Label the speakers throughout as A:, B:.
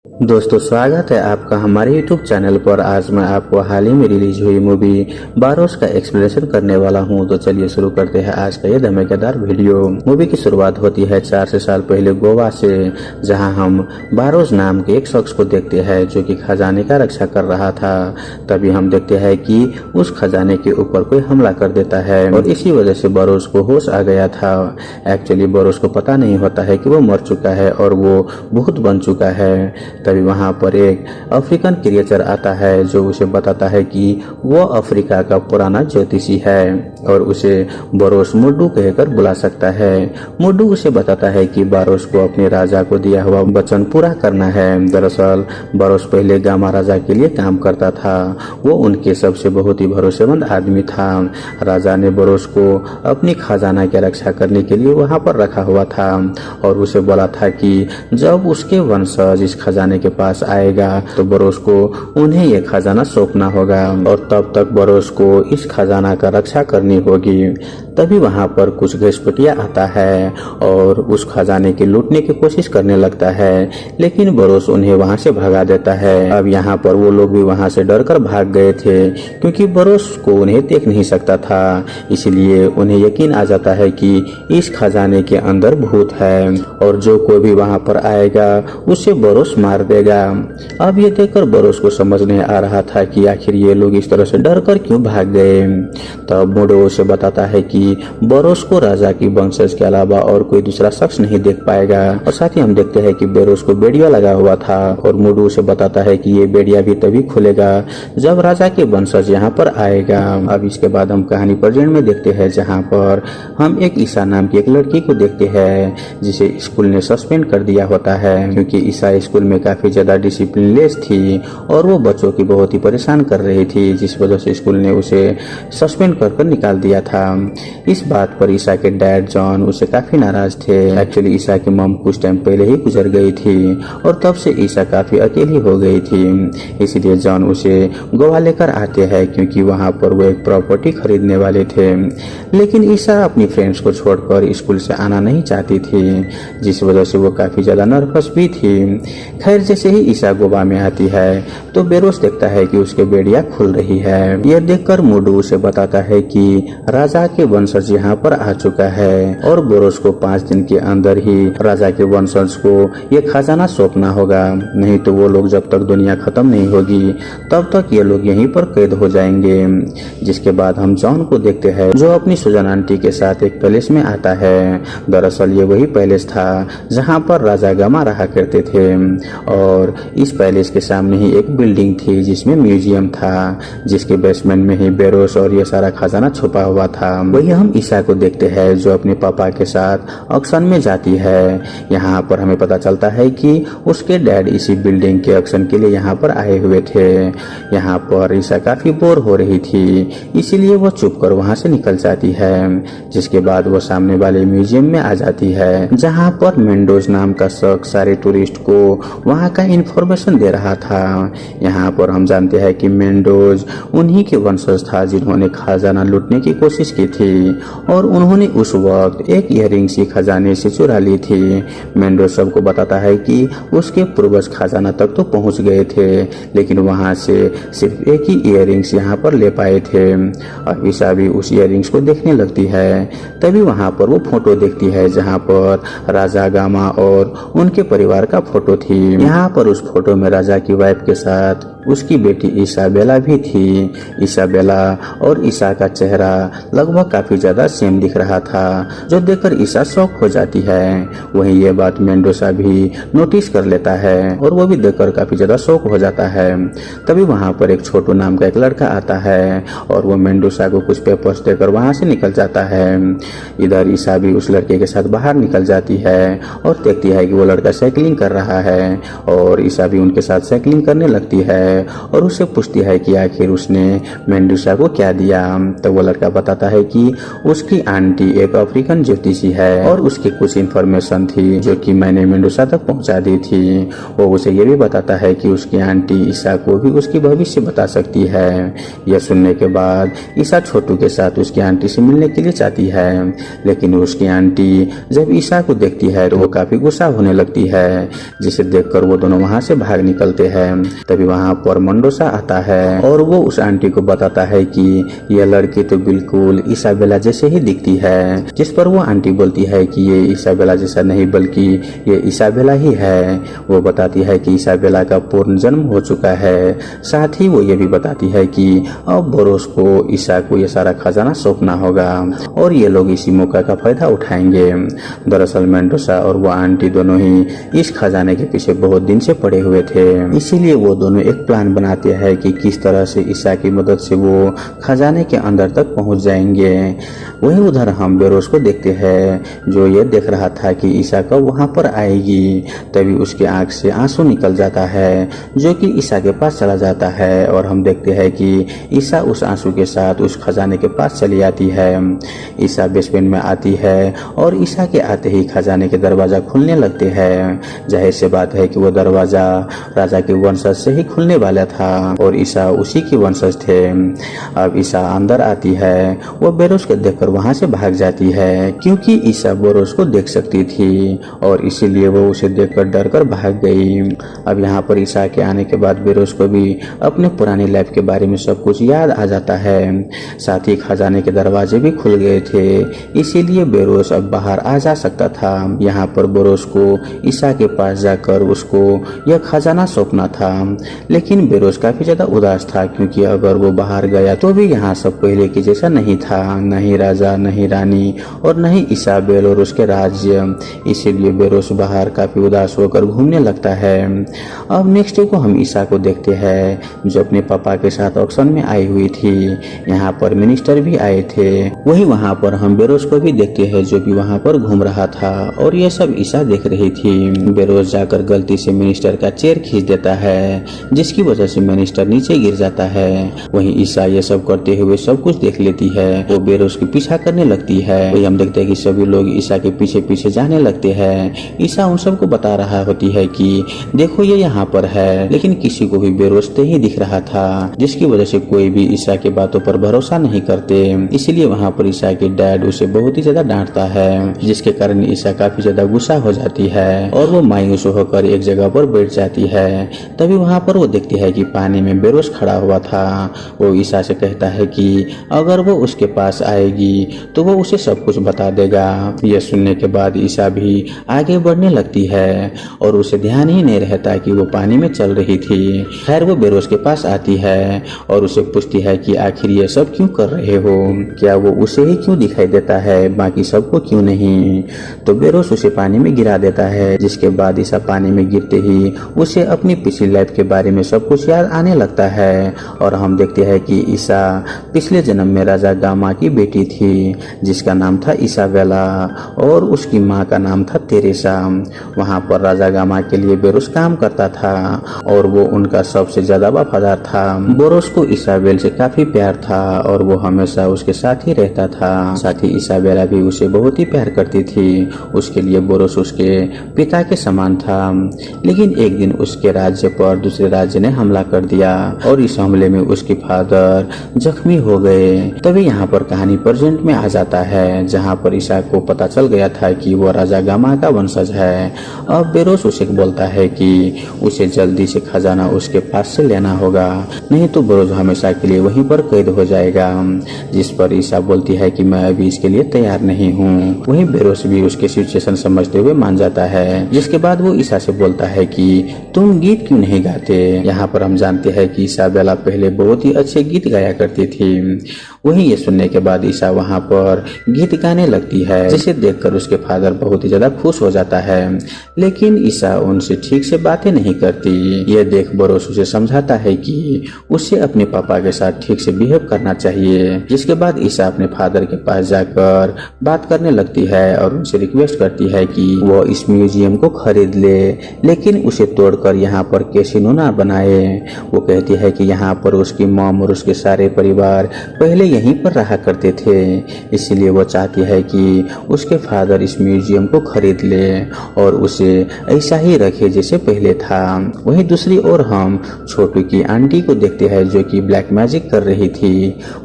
A: दोस्तों स्वागत है आपका हमारे YouTube चैनल पर। आज मैं आपको हाल ही में रिलीज हुई मूवी बारोस का एक्सप्लेनेशन करने वाला हूं। तो चलिए शुरू करते हैं आज का ये धमाकेदार वीडियो। मूवी की शुरुआत होती है 400 साल पहले गोवा से, जहां हम बारोस नाम के एक शख्स को देखते हैं जो कि खजाने का रक्षा कर रहा था। तभी हम देखते हैं कि उस खजाने के ऊपर कोई हमला कर देता है और इसी वजह से बारोस को होश आ गया था। एक्चुअली बारोस को पता नहीं होता है कि वो मर चुका है और वो भूत बन चुका है। तभी वहां पर एक अफ्रीकन क्रिएचर आता है जो उसे बताता है कि वो अफ्रीका का पुराना ज्योतिषी है और उसे बारोस मुड्डू कहकर बुला सकता है। मुड्डू उसे बताता है कि बारोस को अपने राजा को दिया हुआ वचन पूरा करना है। दरअसल बारोस पहले गामा राजा के लिए काम करता था। वो उनके सबसे बहुत ही भरोसेमंद आदमी था। राजा ने बारोस को अपनी खजाना की रक्षा करने के लिए वहां पर रखा हुआ था और उसे बोला था कि जब उसके वंशज इस खजाने के पास आएगा तो बारोस को उन्हें यह खजाना सौंपना होगा और तब तक बारोस को इस खजाना का रक्षा करनी होगी। तभी वहां पर कुछ घुसपैठिया आता है और उस खजाने के लूटने की कोशिश करने लगता है, लेकिन बारोस उन्हें वहां से भगा देता है। अब यहाँ पर वो लोग भी वहां से डरकर भाग गए थे क्योंकि बारोस को उन्हें देख नहीं सकता था, इसलिए उन्हें यकीन आ जाता है कि इस खजाने के अंदर भूत है और जो कोई भी वहां पर आएगा उसे बारोस मार देगा। अब ये देखकर बारोस को समझ नहीं आ रहा था कि आखिर ये लोग इस तरह से डरकर क्यों भाग गए। तब मुड्डू उसे बताता है कि बारोस को राजा की वंशज के अलावा और कोई दूसरा शख्स नहीं देख पाएगा। और साथ ही हम देखते हैं कि बारोस को बेड़िया लगा हुआ था और मुड्डू उसे बताता है कि ये बेड़िया भी तभी खुलेगा जब राजा के वंशज यहाँ पर आएगा। अब इसके बाद हम कहानी प्रेजेंट में देखते हैं जहाँ पर हम एक ईसा नाम की एक लड़की को देखते हैं जिसे स्कूल ने सस्पेंड कर दिया होता है क्योंकि ईसा स्कूल में काफी ज्यादा डिसिप्लिनलेस थी और वो बच्चों की बहुत ही परेशान कर रही थी, जिस वजह से स्कूल ने उसे सस्पेंड कर निकाल दिया था। इस बात पर ईसा के डैड जॉन उसे काफी नाराज थे। एक्चुअली ईसा की मॉम कुछ टाइम पहले ही गुजर गई थी और तब से ईसा काफी अकेली हो गई थी, इसलिए जॉन उसे गोवा लेकर आते हैं क्योंकि वहां पर वो एक प्रॉपर्टी खरीदने वाले थे। लेकिन ईसा अपनी फ्रेंड्स को छोड़कर स्कूल से आना नहीं चाहती थी, जिस वजह से वो काफी ज्यादा नर्वस भी थी। खैर जैसे ही ईसा गोवा में आती है तो बारोस देखता है कि उसके बेड़िया खुल रही है। यह देखकर मुड्डू उसे बताता है कि राजा के वंशज यहाँ पर आ चुका है और बारोस को 5 दिन के अंदर ही राजा के वंशज को यह खजाना सौंपना होगा, नहीं तो वो लोग जब तक दुनिया खत्म नहीं होगी तब तक ये लोग यहीं पर कैद हो जाएंगे। जिसके बाद हम जॉन को देखते हैं जो अपनी सुजन आंटी के साथ एक पैलेस में आता है। दरअसल ये वही पैलेस था जहाँ पर राजा गामा रहा करते थे और इस पैलेस के सामने ही एक बिल्डिंग थी जिसमें म्यूजियम था, जिसके बेसमेंट में ही बारोस और ये सारा खजाना छुपा हुआ था। वही हम ईसा को देखते हैं जो अपने पापा के साथ ऑक्शन में जाती है। यहाँ पर हमें पता चलता है कि उसके डैड इसी बिल्डिंग के ऑक्शन के लिए यहाँ पर आए हुए थे। यहाँ पर ईसा काफी बोर हो रही थी, इसीलिए वो चुप कर वहाँ से निकल जाती है। जिसके बाद वो सामने वाले म्यूजियम में आ जाती है जहाँ पर मेंडोज नाम का शख्स सारे टूरिस्ट को वहाँ का इंफॉर्मेशन दे रहा था। यहाँ पर हम जानते हैं कि मेंडोज उन्हीं के वंशज था जिन्होंने खजाना लूटने की कोशिश की थी और उन्होंने उस वक्त एक इयररिंग्स ही खजाने से चुरा ली थी। मेंडोज सबको बताता है कि उसके पूर्वज खजाना तक तो पहुंच गए थे, लेकिन वहां से सिर्फ एक ही इयररिंग्स यहाँ पर ले पाए थे। और ईसा भी उस इयररिंग्स को देखने लगती है। तभी वहां पर वो फोटो देखती है जहाँ पर राजा गामा और उनके परिवार का फोटो थी। यहाँ पर उस फोटो में राजा की वाइफ के साथ उसकी बेटी इसाबेला भी थी। इसाबेला और ईसा का चेहरा लगभग काफी ज्यादा सेम दिख रहा था, जो देखकर ईसा शॉक हो जाती है। वहीं ये बात मेंडोसा भी नोटिस कर लेता है और वो भी देखकर काफी ज्यादा शॉक हो जाता है। तभी वहां पर एक छोटू नाम का एक लड़का आता है और वो मेंडोसा को कुछ पेपर्स देकर वहां से निकल जाता है। इधर ईसा भी उस लड़के के साथ बाहर निकल जाती है और देखती है कि वो लड़का साइकिलिंग कर रहा है और ईसा भी उनके साथ साइकिलिंग करने लगती है। और उससे पूछती है कि आखिर उसने मेंडूसा को क्या दिया। तो वो लड़का बताता है कि उसकी आंटी एक अफ्रीकन ज्योतिषी है और उसकी कुछ इन्फॉर्मेशन थी जो कि मैंने मेंडूसा तक पहुंचा दी थी। वो उसे ये भी बताता है कि उसकी आंटी ईसा को भी उसकी भविष्य बता सकती है। यह सुनने के बाद ईसा छोटू के साथ उसकी आंटी से मिलने के लिए जाती है, लेकिन उसकी आंटी जब ईसा को देखती है तो वो काफी गुस्सा होने लगती है, जिसे देखकर वो दोनों वहां से भाग निकलते हैं। तभी वहां पर मंडोसा आता है और वो उस आंटी को बताता है कि यह लड़की तो बिल्कुल इसाबेला जैसे ही दिखती है, जिस पर वो आंटी बोलती है कि ये इसाबेला जैसा नहीं बल्कि ये इसाबेला ही है। वो बताती है कि इसाबेला का पूर्ण जन्म हो चुका है। साथ ही वो ये भी बताती है कि अब बोरोस को ईसा को ये सारा खजाना सौंपना होगा और ये लोग इसी मौका का फायदा उठाएंगे। दरअसल मेंडोसा और वो आंटी दोनों ही इस खजाने के पीछे बहुत दिन से पड़े हुए थे, इसीलिए वो दोनों एक प्लान बनाते हैं कि किस तरह से ईसा की मदद से वो खजाने के अंदर तक पहुंच जाएंगे। वहीं उधर हम बेरोस को देखते हैं जो ये देख रहा था कि ईसा कब वहां पर आएगी। तभी उसके आंख से आंसू निकल जाता है जो कि ईसा के पास चला जाता है और हम देखते हैं कि ईसा उस आंसू के साथ उस खजाने के पास चली आती है। ईसा बेसमेंट में आती है और ईसा के आते ही खजाने के दरवाजा खुलने लगते हैं। जाहिर सी बात है कि वो दरवाजा राजा के वंशज से ही खुलने वाला था और ईसा उसी के वंशज थे। अब ईसा अंदर आती है, वो बेरोस को देखकर वहां से भाग जाती है क्योंकि ईसा बेरोस को देख सकती थी और इसीलिए वो उसे देखकर डरकर भाग गई। अब यहाँ पर ईसा के आने के बाद बेरोस को भी अपने पुरानी लाइफ के बारे में सब कुछ याद आ जाता है। साथ ही खजाने के दरवाजे भी खुल गए थे, इसीलिए बेरोस अब बाहर आ जा सकता था। यहाँ पर बेरोस को ईसा के पास जाकर उसको यह खजाना सौंपना था, लेकिन बेरोस काफी ज्यादा उदास था क्योंकि अगर वो बाहर गया तो भी यहाँ सब पहले की जैसा नहीं था, नहीं राजा, नहीं रानी और नहीं इसाबेल और उसके राज्य। इसीलिए बेरोस बाहर काफी उदास होकर घूमने लगता है। अब नेक्स्ट डे को हम ईसा को देखते हैं जो अपने पापा के साथ ऑक्शन में आई हुई थी। यहाँ पर मिनिस्टर भी आए थे। वही वहाँ पर हम बेरोस को भी देखते हैं जो भी वहाँ पर घूम रहा था और ये सब ईसा देख रही थी। बेरोस जाकर गलती से मिनिस्टर का चेयर खींच देता है जिसकी वजह से मिनिस्टर नीचे गिर जाता है। वहीं ईसा ये सब करते हुए सब कुछ देख लेती है। वो बेरोस की पीछा करने लगती है। वही हम देखते हैं कि सभी लोग ईसा के पीछे पीछे जाने लगते हैं। ईसा उन सबको बता रहा होती है कि देखो ये यहाँ पर है, लेकिन किसी को भी बेरोस ही दिख रहा था, जिसकी वजह से कोई भी ईसा की बातों पर भरोसा नहीं करते। इसीलिए वहाँ पर ईसा के डैड उसे बहुत ही ज्यादा डांटता है, जिसके कारण ईसा काफी ज्यादा गुस्सा हो जाती है और वो मायूस होकर एक जगह पर बैठ जाती है। तभी वहाँ पर वो देखती है कि पानी में बेरोस खड़ा हुआ था। वो ईसा से कहता है कि अगर वो उसके पास आएगी तो वो उसे सब कुछ बता देगा। यह सुनने के बाद ईसा भी आगे बढ़ने लगती है और उसे ध्यान ही नहीं रहता कि वो पानी में चल रही थी। खैर वो बेरोस के पास आती है और उसे पूछती है कि आखिर ये सब क्यों कर रहे हो, क्या वो उसे ही क्यों दिखाई देता है, बाकी सबको क्यों नहीं। तो बेरोस उसे पानी में गिरा देता है, जिसके बाद ईसा पानी में गिरते ही उसे अपनी पिछली लाइफ के बारे में सब कुछ याद आने लगता है और हम देखते हैं कि ईसा पिछले जन्म में राजा गामा की बेटी थी जिसका नाम था इसाबेला और उसकी माँ का नाम था तेरेसा। वहाँ पर राजा गामा के लिए बेरोस काम करता था और वो उनका सबसे ज्यादा वफादार था। बेरोस को इसाबेल से काफी प्यार था और वो हमेशा उसके साथ ही रहता था। साथ ही इसाबेला भी उसे बहुत ही प्यार करती थी। उसके लिए बेरोस उसके पिता के समान था, लेकिन एक दिन उसके राज्य पर दूसरे राज्य ने हमला कर दिया और इस हमले में उसके फादर जख्मी हो गए। तभी यहाँ पर कहानी प्रेजेंट में आ जाता है जहाँ पर ईसा को पता चल गया था कि वो राजा गामा का वंशज है। अब बेरोस उसे बोलता है कि उसे जल्दी से खजाना उसके पास से लेना होगा, नहीं तो बेरोस हमेशा के लिए वहीं पर कैद हो जाएगा। जिस पर ईसा बोलती है कि मैं अभी इसके लिए तैयार नहीं हूँ। वहीं बेरोस भी उसके सिचुएशन समझते हुए मान जाता है, जिसके बाद वो ईसा से बोलता है कि तुम गीत क्यों नहीं गाते। यहाँ पर हम जानते हैं कि इसाबेला पहले बहुत ही अच्छे गीत गाया करती थी। वहीं ये सुनने के बाद ईसा वहाँ पर गीत गाने लगती है, जिसे देखकर उसके फादर बहुत ही ज्यादा खुश हो जाता है, लेकिन ईसा उनसे ठीक से बातें नहीं करती। ये देख बेरोस उसे समझाता है कि उसे अपने पापा के साथ ठीक से बिहेव करना चाहिए। जिसके बाद ईसा अपने फादर के पास जाकर बात करने लगती है और उनसे रिक्वेस्ट करती है कि वो इस म्यूजियम को खरीद ले, लेकिन उसे तोड़कर यहाँ पर कैसीनो ना बनाए बनाए। वो कहती है कि यहाँ पर उसकी मॉम और उसके सारे परिवार पहले यहीं पर रहा करते थे, इसलिए वो चाहती है कि उसके फादर इस म्यूजियम को खरीद ले और उसे ऐसा ही रखे जैसे पहले था। वहीं दूसरी ओर हम छोटू की आंटी को देखते हैं जो कि ब्लैक मैजिक कर रही थी।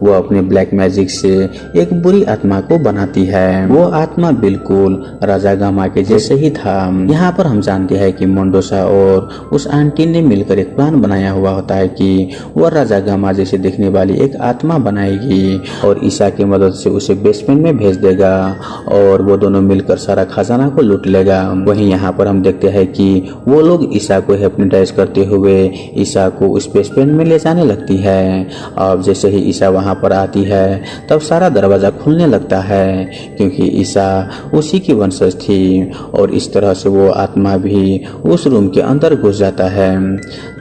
A: वो अपने ब्लैक मैजिक से एक बुरी आत्मा को बनाती है। वो आत्मा बिल्कुल राजा गामा के जैसे ही था। यहाँ पर हम जानते हैं कि मोंडोसा और उस आंटी ने मिलकर एक प्लान बनाया हुआ होता है कि वो राजा गामा जैसे दिखने वाली एक आत्मा बनाएगी और ईसा की मदद से उसे बेसमेंट में भेज देगा और वो दोनों मिलकर सारा खजाना को लूट लेगा। वहीं यहाँ पर हम देखते हैं कि वो लोग ईसा को हिप्नोटाइज करते हुए ईसा को उस बेसमेंट में ले जाने लगती है। अब जैसे ही ईसा वहाँ पर आती है तब सारा दरवाजा खुलने लगता है क्योंकि ईसा उसी की वंशज थी और इस तरह से वो आत्मा भी उस रूम के अंदर घुस जाता है।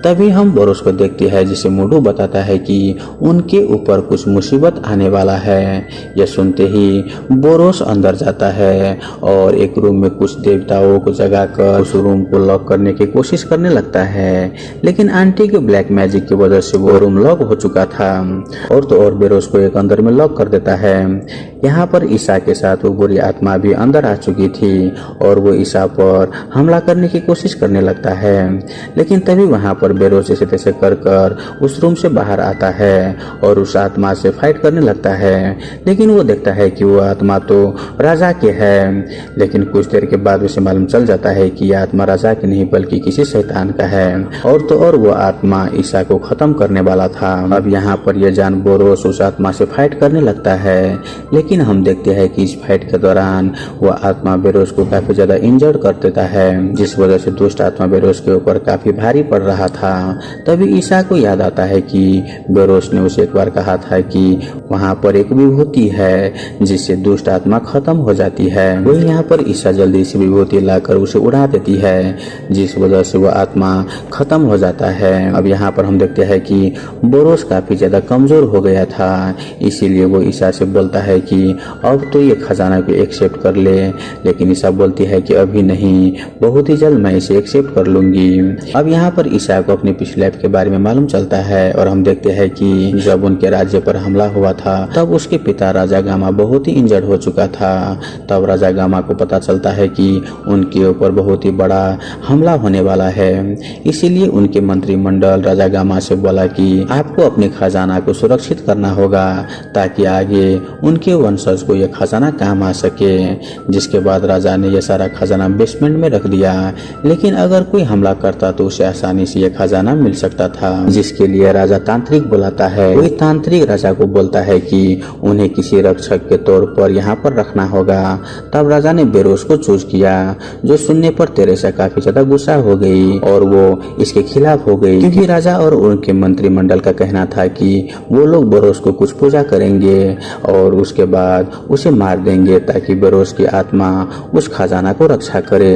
A: तभी हम बोरोस को देखते हैं जिसे मोडू बताता है कि उनके ऊपर कुछ मुसीबत आने वाला है। यह सुनते ही बोरोस अंदर जाता है और एक रूम में कुछ देवताओं को जगाकर उस रूम को लॉक करने की कोशिश करने लगता है, लेकिन आंटी के ब्लैक मैजिक की वजह से वो रूम लॉक हो चुका था। और तो और बोरोस को एक अंदर में लॉक कर देता है। यहाँ पर ईसा के साथ वो बुरी आत्मा भी अंदर आ चुकी थी और वो ईसा पर हमला करने की कोशिश करने लगता है, लेकिन तभी वहाँ पर बेरोस जैसे तैसे कर उस रूम से बाहर आता है और उस आत्मा से फाइट करने लगता है। लेकिन वो देखता है कि वो आत्मा तो राजा के है, लेकिन कुछ देर के बाद उसे मालूम चल जाता है कि यह आत्मा राजा की नहीं बल्कि किसी शैतान का है। और तो और वो आत्मा ईसा को खत्म करने वाला था। अब यहाँ पर यह जान बोरोस उस आत्मा से फाइट करने लगता है, लेकिन हम देखते हैं कि इस फाइट के दौरान वो आत्मा बेरोस को काफी ज्यादा इंजर्ड कर देता है, जिस वजह से दुष्ट आत्मा बेरोस के ऊपर काफी भारी पड़ रहा था। तभी ईसा को याद आता है कि बेरोस ने उसे एक बार कहा था कि वहाँ पर एक विभूति है जिससे दुष्ट आत्मा खत्म हो जाती है। वही यहाँ पर ईसा जल्दी से विभूति लाकर उसे उड़ा देती है, जिस वजह से वो आत्मा खत्म हो जाता है। अब यहाँ पर हम देखते हैं कि बोरोस काफी ज्यादा कमजोर हो गया था, इसीलिए वो ईसा से बोलता है कि अब तो ये खजाना को एक्सेप्ट कर ले, लेकिन ईसा बोलती है कि अभी नहीं, बहुत ही जल्द मैं इसे एक्सेप्ट कर लूंगी। अब यहाँ पर ईसा को अपनी पिछली लाइफ के बारे में मालूम चलता है और हम देखते हैं कि जब उनके राज्य पर हमला हुआ था तब उसके पिता राजा गामा बहुत ही इंजर्ड हो चुका था। तब राजा गामा को पता चलता है कि उनके ऊपर बहुत ही बड़ा हमला होने वाला है, इसीलिए उनके मंत्रिमंडल राजा गामा से बोला कि आपको अपने खजाना को सुरक्षित करना होगा ताकि आगे उनके वंशज को यह खजाना काम आ सके। जिसके बाद राजा ने यह सारा खजाना बेसमेंट में रख दिया, लेकिन अगर कोई हमला करता तो उसे आसानी से यह खजाना मिल सकता था, जिसके लिए राजा तांत्रिक बुलाता है। वही तांत्रिक राजा को बोलता है कि उन्हें किसी रक्षक के तौर पर यहाँ पर रखना होगा। तब राजा ने बेरोस को चूज किया, जो सुनने पर तेरेसा काफी ज्यादा गुस्सा हो गई और वो इसके खिलाफ हो गई, क्योंकि राजा और उनके मंत्रिमंडल का कहना था कि वो लोग बेरोस को कुछ पूजा करेंगे और उसके बाद उसे मार देंगे ताकि बेरोस की आत्मा उस खजाना को रक्षा करे।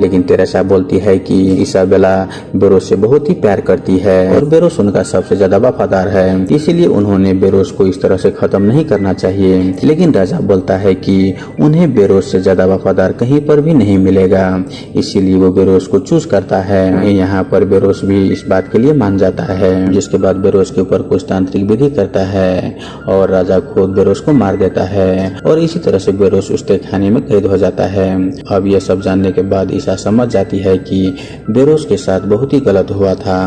A: लेकिन तेरेसा बोलती है कि इसाबेला बेरोस से बहुत ही प्यार करती है और बेरोस उनका सबसे ज्यादा वफादार है, इसीलिए उन्होंने बेरोस को इस तरह से खत्म नहीं करना चाहिए। लेकिन राजा बोलता है कि उन्हें बेरोस से ज्यादा वफादार कहीं पर भी नहीं मिलेगा, इसीलिए वो बेरोस को चूज करता है। यहाँ पर बेरोस भी इस बात के लिए मान जाता है, जिसके बाद बेरोस के ऊपर कुछ तांत्रिक विधि करता है और राजा खुद बेरोस को मार देता है और इसी तरह से बेरोस उस खाने में कैद हो जाता है। अब यह सब जानने के बाद ईसा समझ जाती है कि बेरोस के साथ बहुत ही गलत हुआ था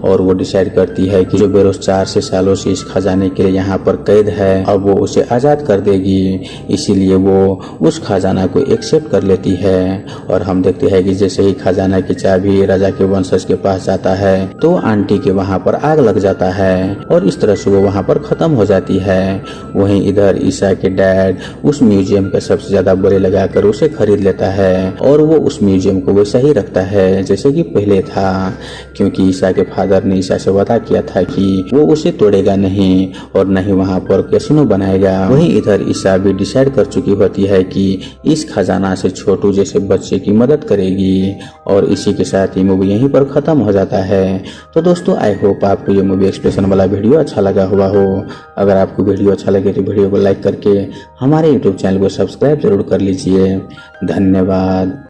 A: और वो डिसाइड करती है कि जो बेरोस 4 से सालों से इस खजाने के लिए यहाँ पर कैद है अब वो उसे आजाद कर देगी, इसीलिए वो उस खजाना को एक्सेप्ट कर लेती है। और हम देखते हैं कि जैसे ही खजाना की चाबी राजा के वंशज के पास जाता है तो आंटी के वहाँ पर आग लग जाता है और इस तरह से वो वहाँ पर खत्म हो जाती है। वहीं इधर ईसा के डैड उस म्यूजियम का सबसे ज्यादा बोले लगाकर उसे खरीद लेता है और वो उस म्यूजियम को वैसा ही रखता है जैसे कि पहले था, क्योंकि ईसा के फादर ने ईसा से वादा किया था कि वो उसे तोड़ेगा नहीं और न ही वहाँ पर कैसीनो बनाएगा। वहीं इधर ईसा भी डिसाइड कर चुकी होती है कि इस खजाना से छोटू जैसे बच्चे की मदद करेगी और इसी के साथ ये मूवी यहीं पर खत्म हो जाता है। तो दोस्तों आई होप आपको ये मूवी एक्सप्रेशन वाला वीडियो अच्छा लगा हुआ हो। अगर आपको वीडियो अच्छा लगे तो वीडियो को लाइक करके हमारे यूट्यूब चैनल को सब्सक्राइब जरूर कर लीजिए। धन्यवाद।